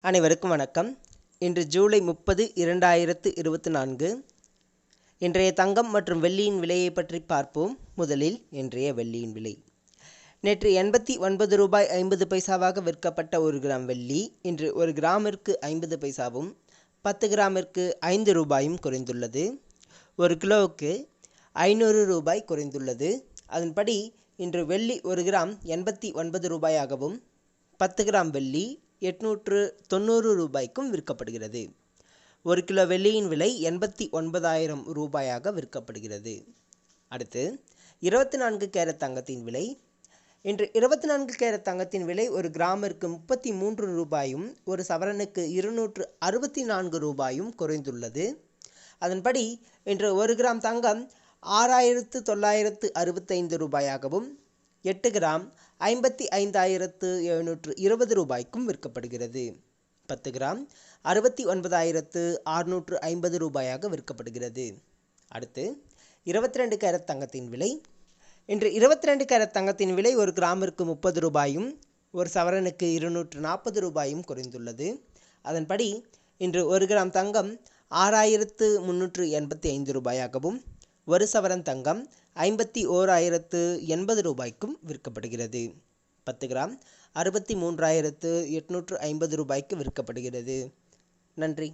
அனைவருக்கும் வணக்கம். இன்று ஜூலை 30, 2024. இன்றைய தங்கம் மற்றும் வெள்ளியின் விலையை பற்றி பார்ப்போம். முதலில் இன்றைய வெள்ளியின் விலை. நேற்று 89 ரூபாய் 50 பைசாவாக விற்கப்பட்ட 1 கிராம் வெள்ளி இன்று 1 கிராமிற்கு 50 பைசாவும் 10 கிராமிற்கு 5 ரூபாயும் குறைந்துள்ளது. 1 கிலோவுக்கு 500 ரூபாய் குறைந்துள்ளது. அதன்படி இன்று வெள்ளி 1 கிராம் 89 ரூபாயாகவும் 10 கிராம் வெள்ளி 890 ரூபாய்க்கும் விற்கப்படுகிறது. 1 கிலோ வெள்ளியின் விலை 89,000 ரூபாயாக விற்கப்படுகிறது. அடுத்து 24 கேரட் தங்கத்தின் விலை. இன்று 24 கேரட் தங்கத்தின் விலை 1 கிராமிற்கு 33 ரூபாயும் 1 சவரனுக்கு 264 ரூபாயும் குறைந்துள்ளது. அதன்படி இன்று 1 கிராம் தங்கம் 6,965 ரூபாயாகவும் 8 கிராம் 55,720 ரூபாய்க்கும் விற்கப்படுகிறது. 10 கிராம் 69,650 ரூபாயாக விற்கப்படுகிறது. அடுத்து 22 கேரட் தங்கத்தின் விலை. இன்று 22 கேரட் தங்கத்தின் விலை 1 கிராமிற்கு 30 ரூபாயும் 1 சவரனுக்கு 240 ரூபாயும் குறைந்துள்ளது. அதன்படி இன்று 1 கிராம் தங்கம் 6,385 ரூபாயாகவும் 1 சவரன் தங்கம் 51,080 ரூபாய்க்கும் விற்கப்படுகிறது. 10 கிராம் 63,850 ரூபாய்க்கு விற்கப்படுகிறது. நன்றி.